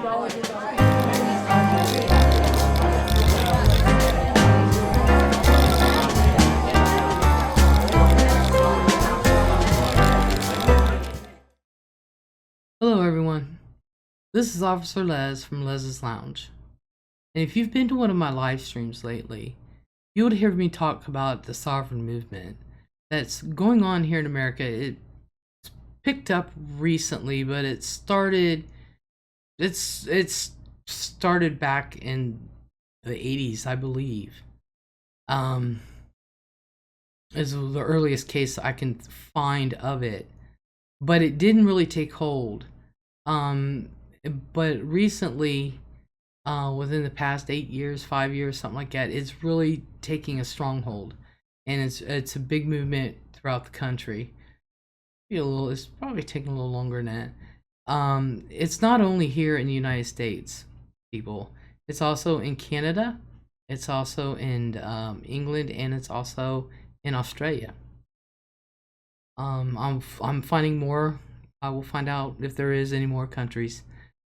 Hello everyone, this is Officer Les from LEZ'S Lounge, and if you've been to one of my live streams lately, you would hear me talk about the sovereign movement that's going on here in America. It's picked up recently, but it started back in the 80s, I believe. Is the earliest case I can find of it, but it didn't really take hold. But recently, within the past 8 years, 5 years, something like that, it's really taking a stronghold, and it's a big movement throughout the country. It's probably taking a little longer than that. It's not only here in the United States, people. It's also in Canada. It's also in England, and it's also in Australia. I'm finding more. I will find out if there is any more countries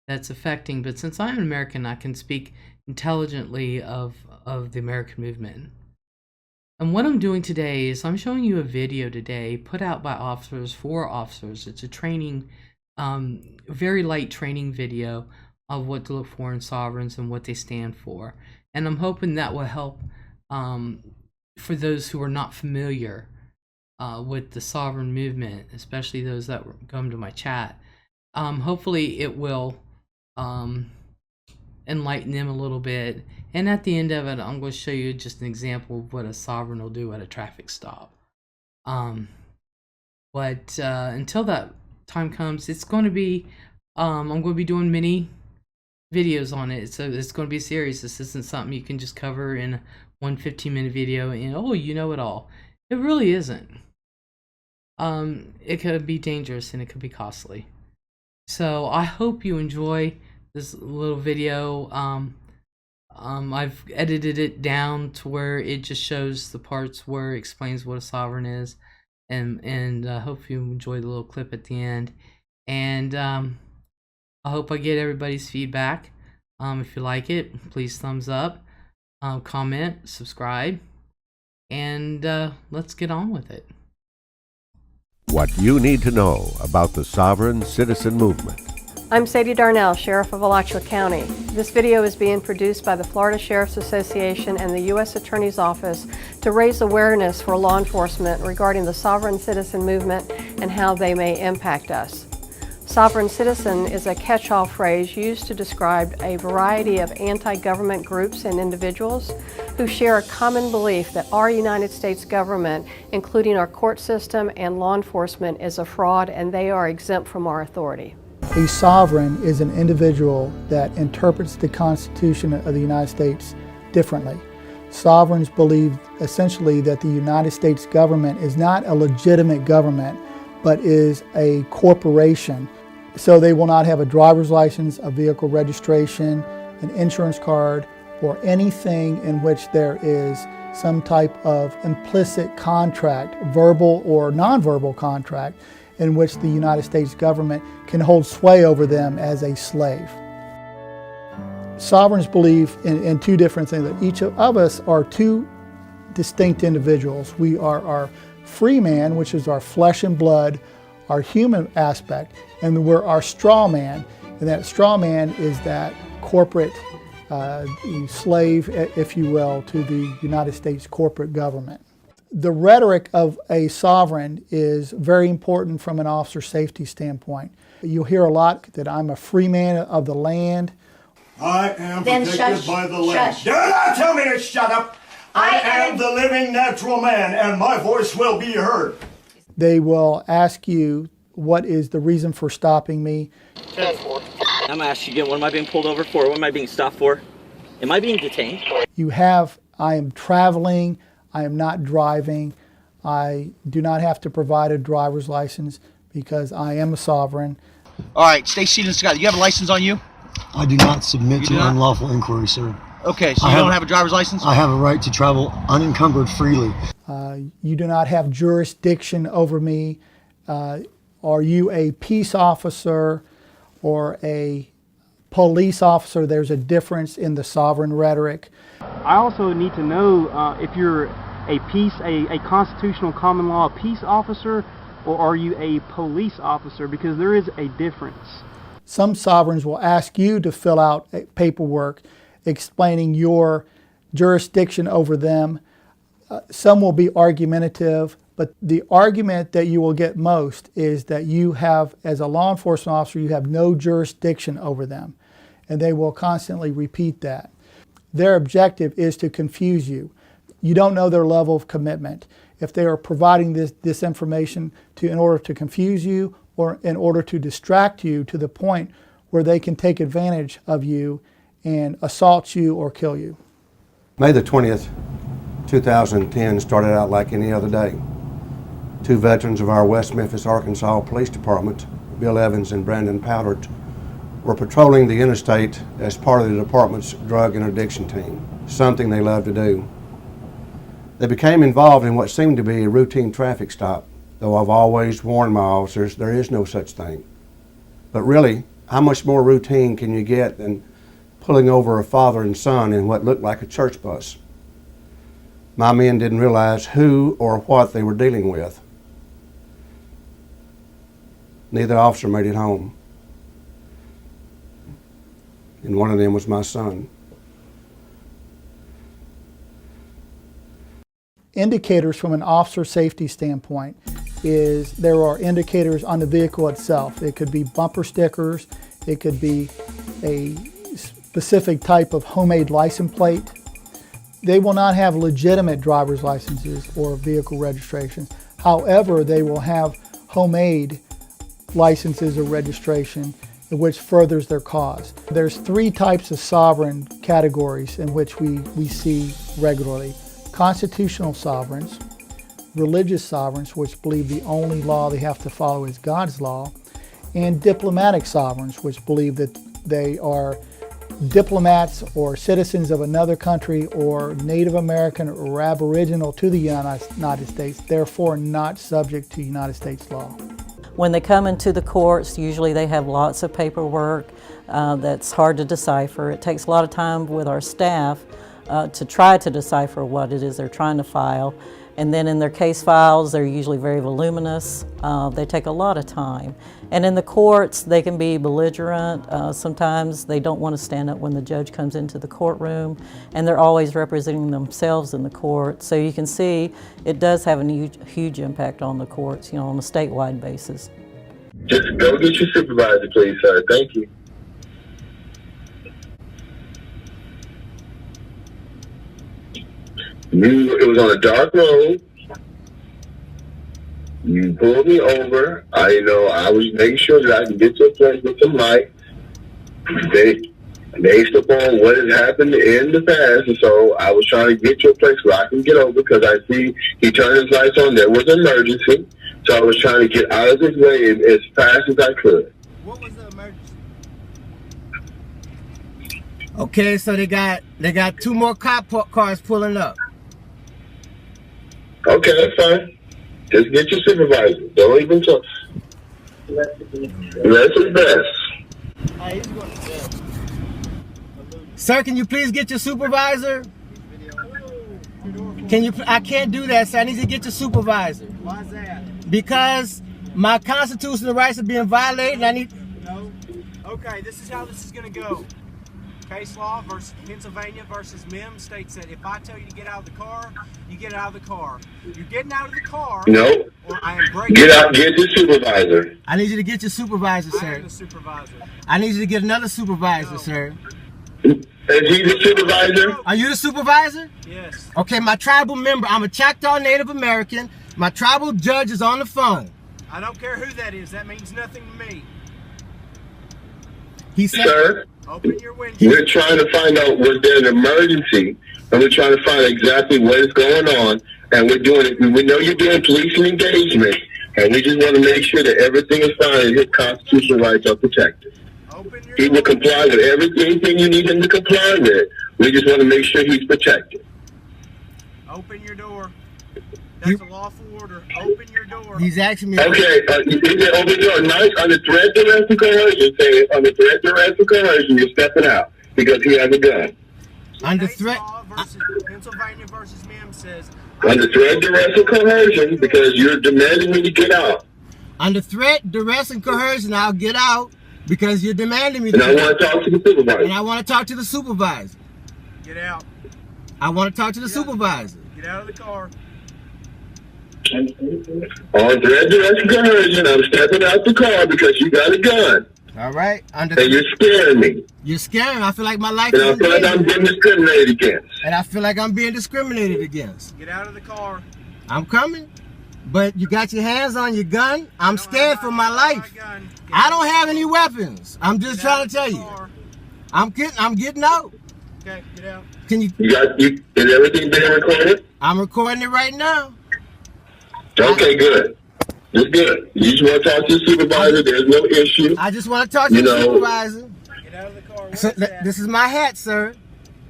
that's affecting, but since I'm an American, I can speak intelligently of the American movement. And what I'm doing today is I'm showing you a video today put out by officers for officers. It's a training, very light training video of what to look for in sovereigns and what they stand for. And I'm hoping that will help for those who are not familiar with the sovereign movement, especially those that come to my chat. Hopefully it will enlighten them a little bit, and at the end of it I'm going to show you just an example of what a sovereign will do at a traffic stop. But until that time comes, it's going to be I'm going to be doing many videos on it, so it's going to be a series. This isn't something you can just cover in one 15-minute video and oh, you know it all. It really isn't. It could be dangerous and it could be costly. So I hope you enjoy this little video. I've edited it down to where it just shows the parts where it explains what a sovereign is, and I hope you enjoy the little clip at the end. And I hope I get everybody's feedback. If you like it, please thumbs up, comment, subscribe, and let's get on with it. What you need to know about the sovereign citizen movement. I'm Sadie Darnell, Sheriff of Alachua County. This video is being produced by the Florida Sheriff's Association and the U.S. Attorney's Office to raise awareness for law enforcement regarding the sovereign citizen movement and how they may impact us. Sovereign citizen is a catch-all phrase used to describe a variety of anti-government groups and individuals who share a common belief that our United States government, including our court system and law enforcement, is a fraud and they are exempt from our authority. A sovereign is an individual that interprets the Constitution of the United States differently. Sovereigns believe essentially that the United States government is not a legitimate government, but is a corporation. So they will not have a driver's license, a vehicle registration, an insurance card, or anything in which there is some type of implicit contract, verbal or nonverbal contract, in which the United States government can hold sway over them as a slave. Sovereigns believe in two different things. That each of us are two distinct individuals. We are our free man, which is our flesh and blood, our human aspect, and we're our straw man. And that straw man is that corporate slave, if you will, to the United States corporate government. The rhetoric of a sovereign is very important from an officer safety standpoint. You'll hear a lot that I'm a free man of the land. I am protected by the land. Do not tell me to shut up! I am the living natural man, and my voice will be heard. They will ask you, what is the reason for stopping me? I'm asking you again, what am I being pulled over for? What am I being stopped for? Am I being detained? You have, I am traveling, I am not driving, I do not have to provide a driver's license because I am a sovereign. All right, stay seated and Scott, you have a license on you? I do not submit to unlawful inquiry, sir. Okay, so you don't have a driver's license? I have a right to travel unencumbered freely. You do not have jurisdiction over me. Are you a peace officer or a police officer, there's a difference in the sovereign rhetoric. I also need to know if you're a constitutional common law peace officer, or are you a police officer, because there is a difference. Some sovereigns will ask you to fill out paperwork explaining your jurisdiction over them. Some will be argumentative, but the argument that you will get most is that you have, as a law enforcement officer, you have no jurisdiction over them. And they will constantly repeat that. Their objective is to confuse you. You don't know their level of commitment. If they are providing this information in order to confuse you or in order to distract you to the point where they can take advantage of you and assault you or kill you. May the 20th, 2010 started out like any other day. Two veterans of our West Memphis, Arkansas Police Department, Bill Evans and Brandon Powdert, were patrolling the interstate as part of the department's drug interdiction team, something they love to do. They became involved in what seemed to be a routine traffic stop, though I've always warned my officers there is no such thing. But really, how much more routine can you get than pulling over a father and son in what looked like a church bus? My men didn't realize who or what they were dealing with. Neither officer made it home. And one of them was my son. Indicators from an officer safety standpoint is there are indicators on the vehicle itself. It could be bumper stickers, it could be a specific type of homemade license plate. They will not have legitimate driver's licenses or vehicle registrations. However, they will have homemade licenses or registration, which furthers their cause. There's three types of sovereign categories in which we see regularly. Constitutional sovereigns, religious sovereigns, which believe the only law they have to follow is God's law, and diplomatic sovereigns, which believe that they are diplomats or citizens of another country or Native American or Aboriginal to the United States, therefore not subject to United States law. When they come into the courts, usually they have lots of paperwork that's hard to decipher. It takes a lot of time with our staff to try to decipher what it is they're trying to file. And then in their case files, they're usually very voluminous. They take a lot of time. And in the courts, they can be belligerent. Sometimes they don't want to stand up when the judge comes into the courtroom, and they're always representing themselves in the court. So you can see it does have a huge impact on the courts, you know, on a statewide basis. Just go get your supervisor, please, sir. Thank you. It was on a dark road. You pulled me over. I was making sure that I can get to a place with some light. Based upon what has happened in the past, and so I was trying to get to a place where I can get over because I see he turned his lights on. There was an emergency, so I was trying to get out of his way as fast as I could. What was the emergency? Okay, so they got two more cop cars pulling up. Okay, that's fine. Just get your supervisor. Don't even talk. That's his best. Sir, can you please get your supervisor? I can't do that, sir. I need to get your supervisor. Why is that? Because my constitutional rights are being violated and I need... No. Okay, this is how this is going to go. Case law versus Pennsylvania versus MIM states that if I tell you to get out of the car, you get out of the car. You're getting out of the car. No. Or I am breaking. Get out. Get your supervisor. I need you to get your supervisor, sir. I am the supervisor. I need you to get another supervisor, sir. Is he the supervisor? Are you the supervisor? Yes. Okay, my tribal member. I'm a Choctaw Native American. My tribal judge is on the phone. I don't care who that is. That means nothing to me. He said, Sir, open your windshield. we're trying to find out was there an emergency, and we're trying to find exactly what is going on, and we're doing it. We know you're doing policing engagement, and we just want to make sure that everything is fine and his constitutional rights are protected. He will comply with everything you need him to comply with. We just want to make sure he's protected. Open your door. That's a lawful order. Open your door. He's asking me. Okay, you can open your door. Nice, under threat, duress, and coercion. Say under threat, duress, and coercion, you're stepping out because he has a gun. Under Case threat. law versus Pennsylvania versus Mims says. Under threat, duress, and coercion because you're demanding me to get out. Under threat, duress, and coercion, I'll get out because you're demanding me to And I get want to talk to the supervisor. And I want to talk to the supervisor. Get out. I want to talk to the supervisor. Get out of the car. On threat, duress, and coercion, I'm stepping out the car because you got a gun. All right. And you're scaring me. You're scaring me. I feel like my life And is I feel like I'm being discriminated against. And I feel like I'm being discriminated against. Get out of the car. I'm coming. But you got your hands on your gun. I'm scared for my life. I don't have any weapons. I'm just trying to tell you. I'm getting out. Okay, get out. Can you? Is everything being recorded? I'm recording it right now. Okay, good. It's good. You just want to talk to the supervisor. There's no issue. I just want to talk to the supervisor. Get out of the car. So, this is my hat, sir.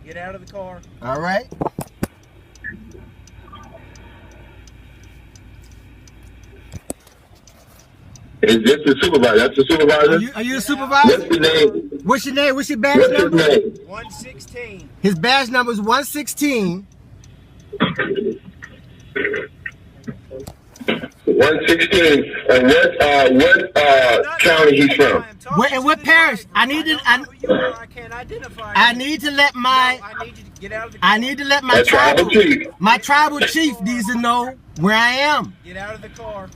Get out of the car. All right. Is this the supervisor? That's the supervisor? Are you the supervisor? What's your name? What's your name? What's your badge What's number? his name? 116. His badge number is 116. 116. And what county he's from? And what parish? I need to let my tribal chief needs to know where I am. Get out of the car.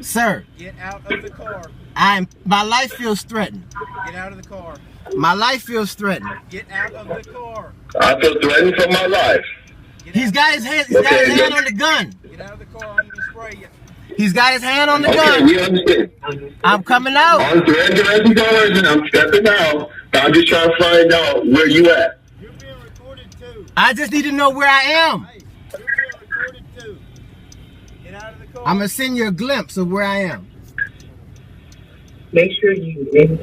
Sir. Get out of the car. My life feels threatened. Get out of the car. My life feels threatened. Get out of the car. I feel threatened for my life. He's got his hand on the gun. Get out of the car. I'm gonna spray you. He's got his hand on the gun. Okay, we understand. I'm coming out. On threat, duress, and coercion, I'm stepping out. I'm just trying to find out where you at. You're being recorded too. I just need to know where I am. Hey, you're being recorded too. Get out of the car. I'm going to send you a glimpse of where I am. Make sure you get out.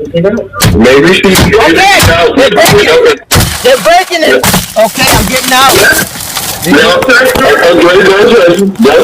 Maybe she Okay. They're breaking it. Okay, I'm getting out. No, I'm ready to go.